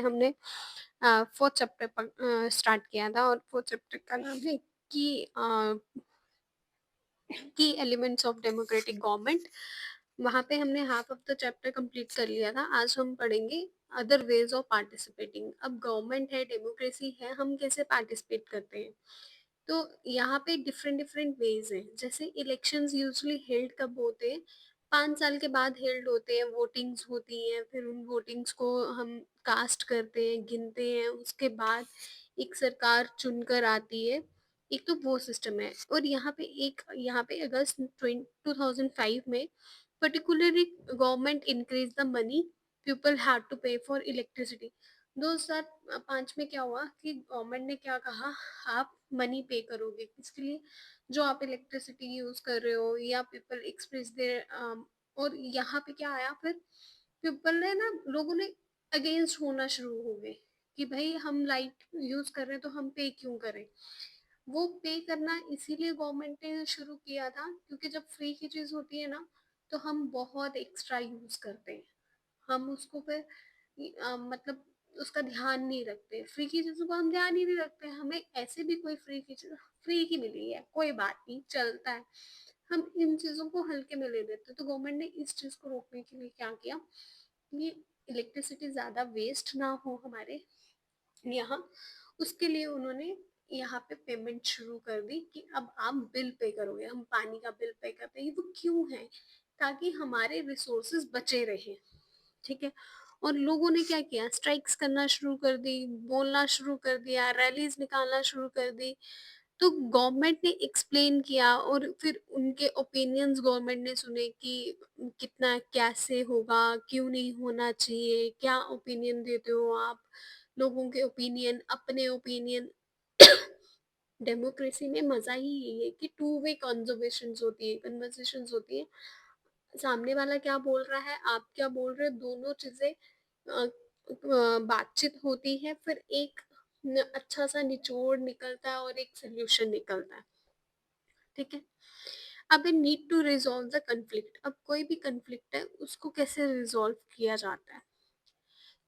हमने fourth chapter start किया था और फोर्थ चैप्टर का नाम है की की एलिमेंट्स ऑफ डेमोक्रेटिक गवर्नमेंट। वहाँ पे हमने half of the chapter complete कर लिया था। आज हम पढ़ेंगे अदर वेज ऑफ पार्टिसिपेटिंग। अब गवर्नमेंट है, डेमोक्रेसी है, हम कैसे पार्टिसिपेट करते हैं। तो यहाँ पे डिफरेंट डिफरेंट वेज हैं। जैसे इलेक्शंस यूजुअली हेल्ड कब होते हैं, 5 साल के बाद हेल्ड होते हैं, वोटिंग्स होती हैं, फिर उन वोटिंग्स को हम कास्ट करते हैं, गिनते हैं, उसके बाद एक सरकार चुनकर आती है। एक तो वो सिस्टम है। और यहाँ पे अगस्त 2005 में particularly government increase the money people had to pay for electricity. 2005 में क्या हुआ कि गवर्नमेंट ने क्या कहा, आप मनी पे करोगे किसके लिए, जो आप इलेक्ट्रिसिटी यूज कर रहे हो, या पीपल एक्सप्रेस देयर। और यहाँ पे क्या आया फिर, पीपल ने ना, लोगों ने अगेंस्ट होना शुरू हो गए कि भाई हम लाइट यूज कर रहे हैं तो हम पे क्यों करें। वो पे करना इसीलिए गवर्नमेंट ने शुरू किया था क्योंकि जब फ्री की चीज होती है ना, तो हम बहुत एक्स्ट्रा यूज करते हैं। हम उसको फिर मतलब उसका ध्यान नहीं रखते, फ्री की चीजों को हम ध्यान ही नहीं रखते। हमें ऐसे भी कोई फ्री की चीज फ्री की मिली है, कोई बात नहीं, चलता है, हम इन चीजों को हल्के में ले लेते। तो गवर्नमेंट ने इस चीज को रोकने के लिए क्या किया, ये इलेक्ट्रिसिटी ज्यादा वेस्ट ना हो हमारे यहाँ, उसके लिए उन्होंने यहाँ पे पेमेंट शुरू कर दी कि अब आप बिल पे करोगे, हम पानी का बिल पे करते हैं। वो क्यों है, ताकि हमारे रिसोर्सेज बचे रहे, ठीक है। और लोगों ने क्या किया, स्ट्राइक्स करना शुरू कर दी, बोलना शुरू कर दिया, रैलीज निकालना शुरू कर दी। तो गवर्नमेंट ने एक्सप्लेन किया और फिर उनके ओपिनियंस गवर्नमेंट ने सुने कि कितना कैसे होगा, क्यों नहीं होना चाहिए, क्या ओपिनियन देते हो आप, लोगों के ओपिनियन, अपने ओपिनियन। डेमोक्रेसी में मजा ही यही है कि टू वे कन्वर्सेशंस होती है, कन्वर्सेशंस होती है। सामने वाला क्या बोल रहा है, आप क्या बोल रहे हो, दोनों चीजें बातचीत होती है, फिर एक अच्छा सा निचोड़ निकलता है और एक सोल्यूशन निकलता है, ठीक है। अब need to resolve the conflict. अब कोई भी कंफ्लिक्ट है उसको कैसे रिजॉल्व किया जाता है।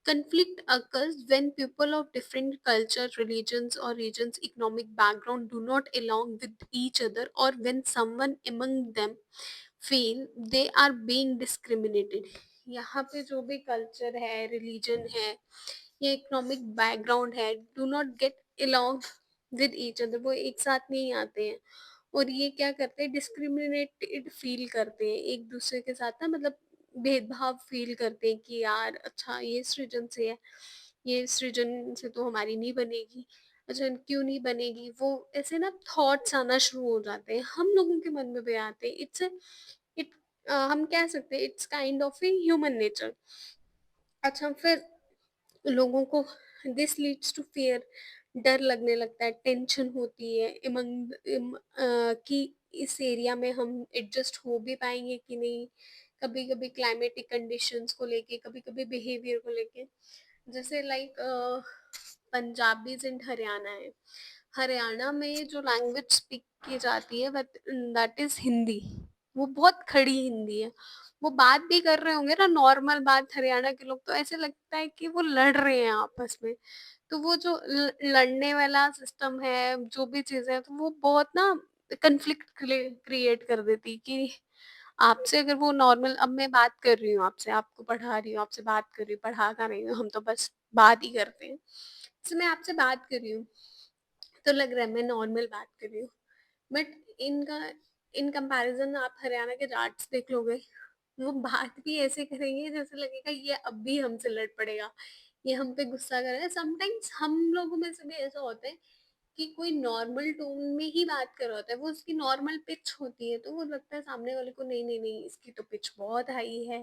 Conflict occurs when people of different culture, religions, or regions' economic background do not along with each other, or when someone among them feel they are being discriminated. यहाँ पे जो भी कल्चर है, रिलीजन है या इकोनॉमिक बैकग्राउंड है, do not gate along with each other, वो एक साथ नहीं आते हैं और ये क्या करते हैं, डिस्क्रिमिनेटेड फील करते हैं एक दूसरे के साथ ना, मतलब भेदभाव फील करते हैं कि यार अच्छा ये इस रीजन से है, ये इस रीजन से तो हमारी नहीं बनेगी, अच्छा क्यों नहीं बनेगी। वो ऐसे ना थॉट्स आना शुरू हो जाते हैं, हम लोगों के मन में भी आते हैं। इट हम कह सकते हैं it's kind of a human nature. अच्छा फिर लोगों को दिस लीड्स टू फियर, डर लगने लगता है, टेंशन होती है इमंग कि इस एरिया में हम एडजस्ट हो भी पाएंगे कि नहीं। कभी कभी क्लाइमेटिक कंडीशंस को लेके, कभी कभी बिहेवियर को लेके। जैसे लाइक पंजाबीज इन हरियाणा है, हरियाणा में जो लैंग्वेज स्पीक की जाती है दैट इज हिंदी। वो बहुत खड़ी हिंदी है। वो बात भी कर रहे होंगे ना नॉर्मल बात, हरियाणा के लोग तो ऐसे लगता है कि वो लड़ रहे हैं आपस में। तो वो जो लड़ने वाला सिस्टम है, जो भी चीजें हैं, तो वो बहुत ना कंफ्लिक्ट क्रिएट कर देती कि आपसे अगर वो नॉर्मल, अब मैं बात कर रही हूँ आपसे, आपको पढ़ा रही हूँ, आपसे बात कर रही हूँ, पढ़ा कर रही हूँ, हम तो बस बात ही करते हैं। जैसे मैं आपसे बात कर रही हूँ तो लग रहा है मैं नॉर्मल बात कर रही हूँ, बट इनका इन कंपैरिजन आप हरियाणा के जाट्स देख लोगे, वो बात भी ऐसे करेंगे जैसे लगेगा ये अब भी हमसे लड़ पड़ेगा, ये हम पे गुस्सा कर रहा है। समटाइम्स हम लोगों में से भी ऐसा होता है कि कोई नॉर्मल टोन में ही बात कर रहा होता है, वो उसकी नॉर्मल पिच होती है, तो वो लगता है सामने वाले को नहीं नहीं नहीं, इसकी तो पिच बहुत हाई है,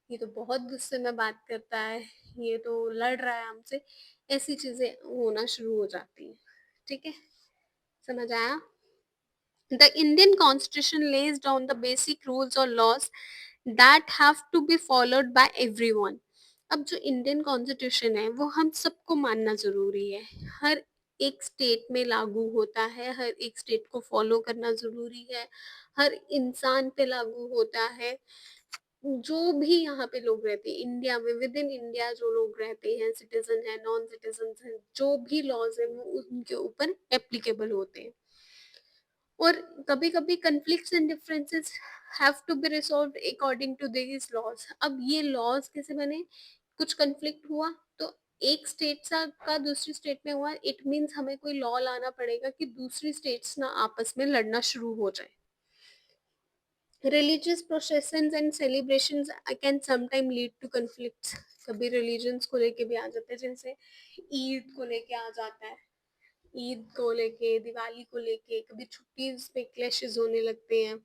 ये तो बहुत गुस्से में बात करता है, ये तो लड़ रहा है हमसे। ऐसी चीजें होना शुरू हो जाती हैं, ठीक है। समझ आया। The Indian Constitution lays down the basic rules or laws that have to be followed by everyone. अब जो इंडियन कॉन्स्टिट्यूशन है वो हम सबको मानना जरूरी है, हर एक स्टेट में लागू होता है, हर एक स्टेट को फॉलो करना जरूरी है, हर इंसान पे लागू होता है। जो भी यहाँ पे लोग रहते हैं इंडिया में, विद इन इंडिया जो लोग रहते हैं, सिटीजन है, नॉन सिटीजन है, जो भी लॉज है वो उनके ऊपर एप्लीकेबल होते हैं। और कभी कभी conflicts and differences have to be resolved according to this laws. अब ये लॉज कैसे बने? कुछ कन्फ्लिक्ट हुआ तो एक स्टेट का दूसरी स्टेट में हुआ, इट मीन्स हमें कोई लॉ लाना पड़ेगा कि दूसरी स्टेट्स ना आपस में लड़ना शुरू हो जाए। religious processions and celebrations can sometimes lead to conflicts। कभी religions को लेके भी आ जाते हैं, जैसे ईद को लेके आ जाता है, ईद को लेके, दिवाली को लेके कभी छुट्टी पे क्लैशेस होने लगते हैं,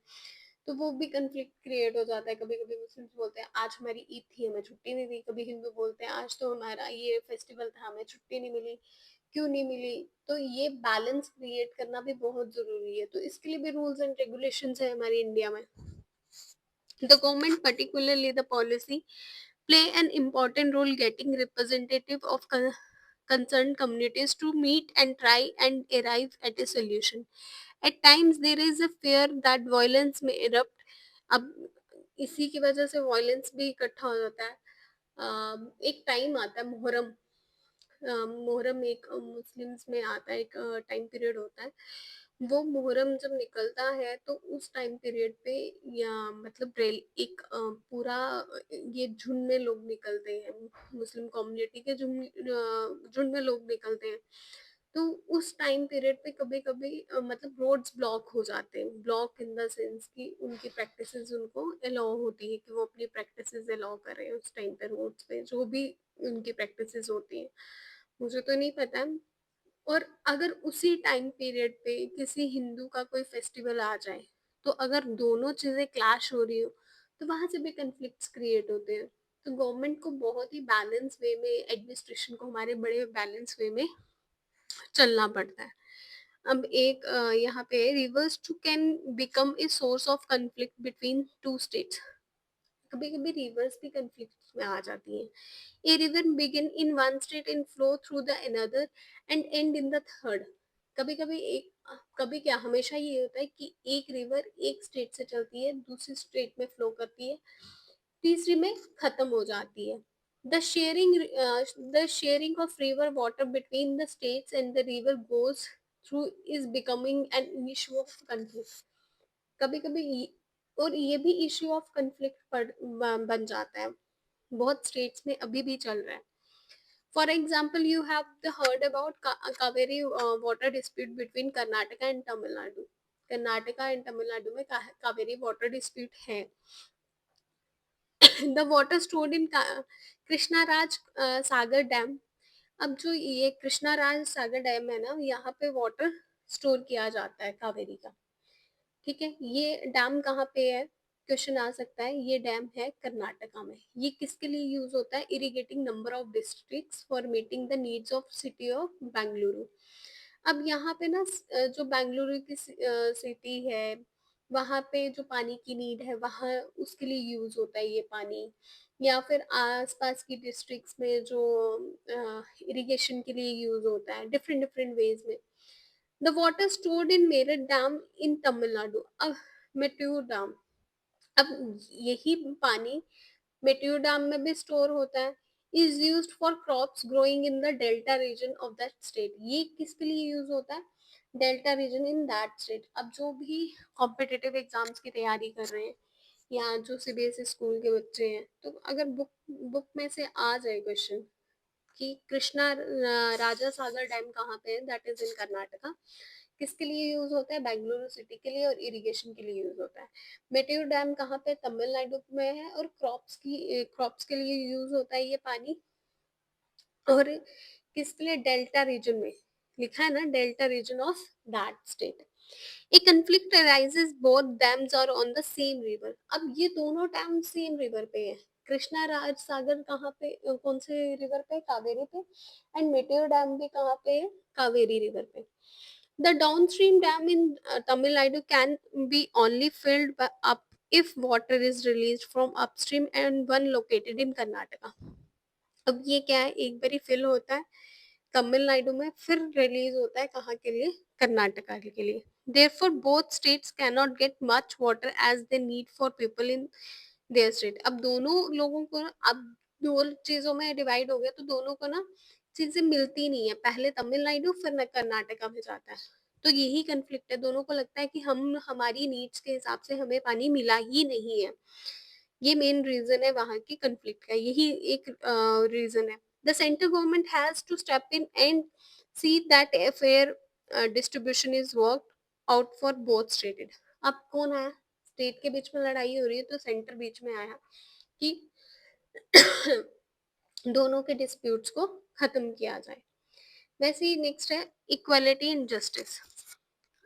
तो वो भी कंफ्लिक्ट क्रिएट हो जाता है। कभी कभी मुस्लिम्स बोलते हैं आज हमारी ईद थी हमें छुट्टी नहीं दी, कभी हिंदू बोलते हैं आज तो हमारा ये फेस्टिवल था हमें छुट्टी नहीं मिली, क्यों नहीं मिली? तो ये बैलेंस क्रिएट करना भी बहुत जरूरी है, तो इसके लिए भी रूल्स एंड रेगुलेशंस है हमारी इंडिया में। The government, particularly the policy, play an important role getting representative of concerned communities to meet and try and arrive at a solution. At times there is a fear that violence may erupt। अब इसी की वजह से violence भी इकट्ठा हो जाता है। एक टाइम आता है मुहर्रम, मुहर्रम एक मुस्लिम्स में आता है, एक टाइम पीरियड होता है। वो मुहर्रम जब निकलता है तो उस टाइम पीरियड पे या मतलब रेल एक पूरा ये झुंड में लोग निकलते हैं, मुस्लिम कम्युनिटी के झुंड में लोग निकलते हैं। तो उस टाइम पीरियड पे कभी कभी मतलब रोड्स ब्लॉक हो जाते हैं, ब्लॉक इन द सेंस कि उनकी प्रैक्टिसेस उनको अलाउ होती है कि वो अपनी प्रैक्टिसेस अलाउ करें उस टाइम पे रोड्स पे, जो भी उनकी प्रैक्टिसेस होती हैं, मुझे तो नहीं पता। और अगर उसी टाइम पीरियड पे किसी हिंदू का कोई फेस्टिवल आ जाए, तो अगर दोनों चीजें क्लैश हो रही हो तो वहां से भी कन्फ्लिक्ट्स क्रिएट होते हैं। तो गवर्नमेंट को बहुत ही बैलेंस वे में, एडमिनिस्ट्रेशन को हमारे बड़े बैलेंस वे में चलना पड़ता है। अब एक यहाँ पे rivers too can become a source of conflict between two states. कभी कभी रिवर्स भी कन्फ्लिक्ट में आ जाती हैं। A river begin in one state and flow through the another and end in the third। कभी कभी एक, कभी क्या हमेशा ये होता है कि एक रिवर एक स्टेट से चलती है दूसरी स्टेट में फ्लो करती है, तीसरी में खत्म हो जाती है। The sharing of river water between the states and the river goes through is becoming an issue of conflict। कभी कभी और ये भी इश्यू ऑफ कन्फ्लिक्ट बन जाता है, बहुत स्टेट्स में अभी भी चल रहा है। For example you have heard about Kaveri water dispute between Karnataka and Tamil Nadu. Karnataka and Tamil Nadu में कावेरी वाटर डिस्प्यूट है। The water stored in Krishna Raj Sagar dam. अब जो ये कृष्णा राज सागर डैम है ना, यहाँ पे वाटर स्टोर किया जाता है कावेरी का। ठीक है, ये डैम कहाँ पे है? क्वेश्चन आ सकता है। ये डैम है कर्नाटका में। ये किसके लिए यूज होता है? Irrigating number of districts for meeting the needs of city of Bengaluru. अब यहाँ पे ना जो बेंगलुरु की सिटी है, वहाँ पे जो पानी की नीड है वहाँ उसके लिए यूज होता है ये पानी, या फिर आसपास की डिस्ट्रिक्ट्स में जो इरिगेशन के लिए यूज होता है डिफरेंट डिफरेंट वेज में। द वाटर स्टोर्ड इन मेरठ डैम इन तमिलनाडु। अब मेट्यूर डैम, अब यही पानी मेट्यूर डैम में भी स्टोर होता है। Is used for crops growing in the delta region of that state. ये किसके लिए यूज होता है? Delta region in that state. अब जो भी कॉम्पिटिटिव एग्जाम्स की तैयारी कर रहे हैं या जो सीबीएसई स्कूल के बच्चे हैं, तो अगर बुक बुक में से आ जाए क्वेश्चन कि कृष्णा राजा सागर डैम कहाँ पे है, दैट इज इन कर्नाटका, किसके लिए यूज होता है? बेंगलुरु सिटी के लिए और इरिगेशन के लिए यूज होता है। मेट्यूर डैम कहाँ पे? तमिलनाडु में है और क्रॉप्स के लिए यूज होता है ये पानी। और किसके लिए? डेल्टा रीजन में, लिखा है ना delta region of that state. A conflict arises both dams are on the same river। अब ये दोनों डैम सेम रिवर पे है। कृष्णा राज सागर कहाँ पे, कौन से रिवर पे? कावेरी पे। एंड मेटेर डैम भी कहाँ पे है? कावेरी रिवर पे। The downstream dam in Tamil Nadu can be only field up if water is released from upstream and one located in Karnataka. अब ये क्या है? एक बारी फिल होता है तमिलनाडु में, फिर रिलीज होता है कहाँ के लिए? कर्नाटका के लिए। Therefore, both states cannot get much water as they need for people in there state. अब दोनों लोगों को ना, अब 2 चीज़ों में डिवाइड हो गया तो दोनों को ना चीज़ें मिलती नहीं है। पहले तमिलनाडु फिर न कर्नाटका में जाता है। तो यही कॉन्फ्लिक्ट है, दोनों को लगता है कि हम हमारी नीड्स के हिसाब से हमें पानी मिला ही नहीं है। ये मेन रीज़न है वहाँ की कॉन्फ्लिक्ट का, यही एक रीज़न है। The central government has to step in and see that a fair distribution is worked out for both stated. अब कौन आया? स्टेट के बीच में लड़ाई हो रही है तो सेंटर बीच में आया कि दोनों के डिस्प्यूट्स को खत्म किया जाए। वैसे ही नेक्स्ट है इक्वालिटी एंड जस्टिस।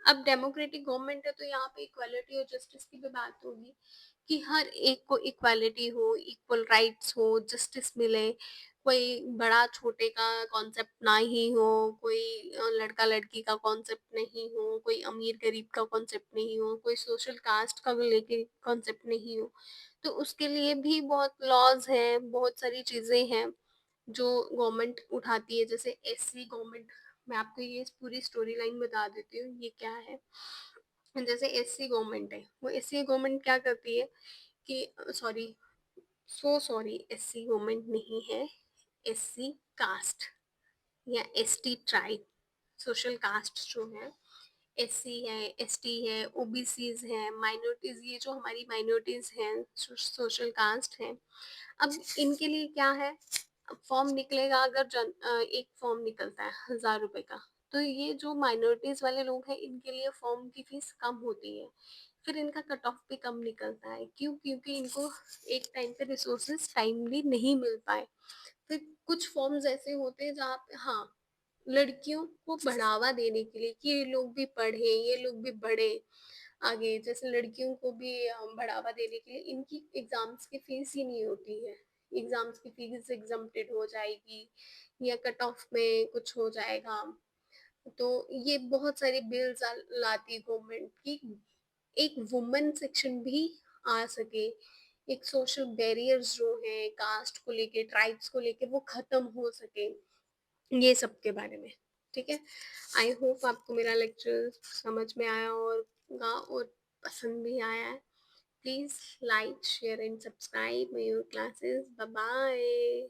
अब डेमोक्रेटिक गवर्नमेंट है तो यहाँ पे इक्वालिटी और जस्टिस की भी बात होगी कि हर एक को इक्वालिटी हो, इक्वल राइट्स हो, जस्टिस मिले, कोई बड़ा छोटे का कॉन्सेप्ट ना ही हो, कोई लड़का लड़की का कॉन्सेप्ट नहीं हो, कोई अमीर गरीब का कॉन्सेप्ट नहीं हो, कोई सोशल कास्ट का लेके कॉन्सेप्ट नहीं हो। तो उसके लिए भी बहुत लॉज हैं, बहुत सारी चीजें हैं जो गवर्नमेंट उठाती है। जैसे एससी गवर्नमेंट, मैं आपको ये पूरी स्टोरी लाइन बता देती हूँ ये क्या है। जैसे एससी गवर्नमेंट है, वो एससी गवर्नमेंट क्या करती है कि sorry, so sorry, SC government नहीं है, एससी कास्ट या एसटी ट्राइब, सोशल कास्ट जो है, एससी है, एसटी है, ओबीसीज है, माइनॉरिटीज, ये जो हमारी माइनॉरिटीज हैं, सोशल कास्ट है। अब इनके लिए क्या है, फॉर्म निकलेगा, अगर एक फॉर्म निकलता है 1000 रुपए का, तो ये जो माइनॉरिटीज वाले लोग हैं इनके लिए फॉर्म की फीस कम होती है। फिर इनका कट ऑफ भी कम निकलता है, क्यों? क्योंकि इनको एक टाइम पे रिसोर्सेज टाइमली नहीं मिल पाए। फिर कुछ फॉर्म्स ऐसे होते हैं जहाँ पे, हाँ, लड़कियों को बढ़ावा देने के लिए कि ये लोग भी पढ़े, ये लोग भी बढ़े आगे, जैसे लड़कियों को भी बढ़ावा देने के लिए इनकी एग्जाम्स की फीस ही नहीं होती है, एग्जाम्स की फीस एग्जम्प्टेड हो जाएगी या कट ऑफ में कुछ हो जाएगा। तो ये बहुत सारी बिल्स लाती गवर्नमेंट की एक वुमेन सेक्शन भी आ सके, एक सोशल बैरियर्स जो है कास्ट को लेके, ट्राइब्स को लेके, वो खत्म हो सके, ये सब के बारे में। ठीक है, आई होप आपको मेरा लेक्चर समझ में आया होगा और पसंद भी आया है। Please like share and subscribe my classes. Bye bye.